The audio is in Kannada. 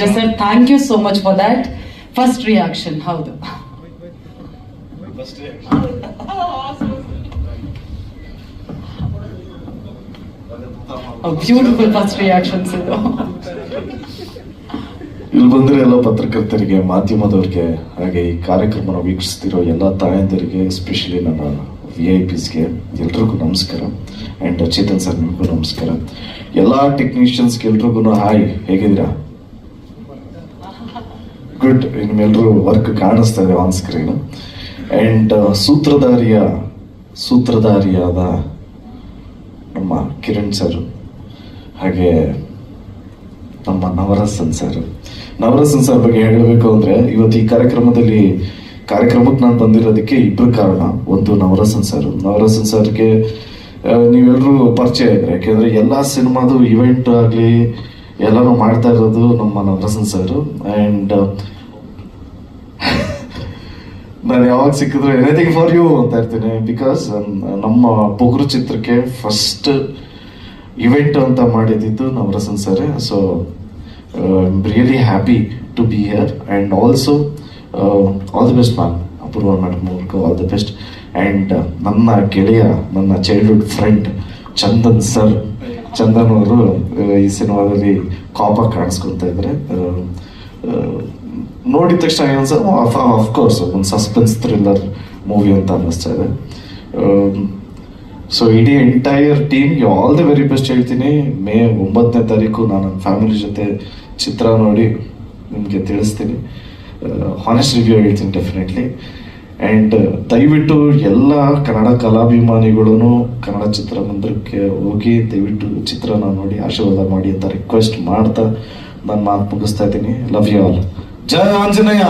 Raja sir, thank you so much for that. First reaction ಹೌದು, ಬ್ಯೂಟಿಫುಲ್ ಫಸ್ಟ್ ರಿಯಾಕ್ಷನ್ಸ್ ಇದು. ಇಲ್ಲಿ ಬಂದ್ರೆ ಎಲ್ಲ ಪತ್ರಕರ್ತರಿಗೆ, ಮಾಧ್ಯಮದವ್ರಿಗೆ, ಹಾಗೆ ಈ ಕಾರ್ಯಕ್ರಮನ ವೀಕ್ಷಿಸ್ತಿರೋ ಎಲ್ಲ ತಾಯಂದಿರಿಗೆ, ಎಸ್ಪೆಷಲಿ ನನ್ನ VIPsಗೆ ಎಲ್ರಿಗೂ ನಮಸ್ಕಾರ. ಆ್ಯಂಡ್ ಚೇತನ್ ಸರ್ ನಿಮಗೂ ನಮಸ್ಕಾರ. ಎಲ್ಲ ಟೆಕ್ನಿಷಿಯನ್ಸ್ಗೆ ಎಲ್ರಿಗೂ ಹಾಯ್, ಹೇಗಿದ್ದೀರಾ? ಗುಡ್. ನಿಮ್ಮೆಲ್ಲರೂ ವರ್ಕ್ ಕಾಣಿಸ್ತಾ ಇದೆ ಆನ್ ಸ್ಕ್ರೀನ್. ಆ್ಯಂಡ್ ಸೂತ್ರಧಾರಿಯಾದ ನಮ್ಮ ಕಿರಣ್ ಸರ್, ಹಾಗೆ ನಮ್ಮ ನವರಸನ್ ಸರ್ ಬಗ್ಗೆ ಹೇಳಬೇಕು ಅಂದರೆ, ಇವತ್ತು ಈ ಕಾರ್ಯಕ್ರಮಕ್ಕೆ ನಾನು ಬಂದಿರೋದಕ್ಕೆ ಇಬ್ಬರು ಕಾರಣ. ಒಂದು ನವರಸನ್ ಸರ್ಗೆ ನೀವೆಲ್ಲರೂ ಪರಿಚಯ ಇದ್ರೆ, ಯಾಕೆಂದರೆ ಎಲ್ಲ ಸಿನಿಮಾದು ಇವೆಂಟ್ ಆಗಲಿ ಎಲ್ಲನೂ ಮಾಡ್ತಾ ಇರೋದು ನಮ್ಮ ನವರಸನ್ ಸರ್. ಆ್ಯಂಡ್ ನಾನು ಯಾವಾಗ ಸಿಕ್ಕಿದ್ರು ಎನಿಥಿಂಗ್ ಫಾರ್ ಯು ಅಂತ ಇರ್ತೀನಿ. ಬಿಕಾಸ್ ನಮ್ಮ ಪೊಗರು ಚಿತ್ರಕ್ಕೆ ಫಸ್ಟ್ ಇವೆಂಟ್ ಅಂತ ಮಾಡಿದ್ದು Navarasan sir. So I am really happy to be here. And also all the best ma'am, Apoorva madam ಅವ್ರಿಗೂ ಆಲ್ ದಿ ಬೆಸ್ಟ್. ಆ್ಯಂಡ್ ನನ್ನ ಗೆಳೆಯ, ನನ್ನ ಚೈಲ್ಡ್ಹುಡ್ ಫ್ರೆಂಡ್ ಚಂದನ್ ಅವರು ಈ ಸಿನಿಮಾದಲ್ಲಿ ಕಾಪಾಗಿ ಕಾಣಿಸ್ಕೊತಾ ಇದ್ದಾರೆ. ನೋಡಿದ ತಕ್ಷಣ ಅಫ್ಕೋರ್ಸ್ ಒಂದು ಸಸ್ಪೆನ್ಸ್ ಥ್ರಿಲ್ಲರ್ ಮೂವಿ ಅಂತ ಅನ್ನಿಸ್ತಾ ಇದೆ. ಸೊ ಇಡೀ ಎಂಟೈರ್ ಟೀಮ್ಗೆ ಆಲ್ ದಿ ವೆರಿ ಬೆಸ್ಟ್ ಹೇಳ್ತೀನಿ. ಮೇ 9ನೇ ತಾರೀಕು ನಾನು ನನ್ನ ಫ್ಯಾಮಿಲಿ ಜೊತೆ ಚಿತ್ರ ನೋಡಿ ನಿಮಗೆ ತಿಳಿಸ್ತೀನಿ. ಹಾನೆಸ್ಟ್ ರಿವ್ಯೂ ಹೇಳ್ತೀನಿ ಡೆಫಿನೆಟ್ಲಿ. ಆ್ಯಂಡ್ ದಯವಿಟ್ಟು ಎಲ್ಲ ಕನ್ನಡ ಕಲಾಭಿಮಾನಿಗಳೂ ಕನ್ನಡ ಚಿತ್ರಮಂದಿರಕ್ಕೆ ಹೋಗಿ ದಯವಿಟ್ಟು ಚಿತ್ರನ ನೋಡಿ ಆಶೀರ್ವಾದ ಮಾಡಿ ಅಂತ ರಿಕ್ವೆಸ್ಟ್ ಮಾಡ್ತಾ ನನ್ನ ಮಾತು ಮುಗಿಸ್ತಾ ಇದ್ದೀನಿ. Love you all. ಜೈ ಆಂಜನೇಯ.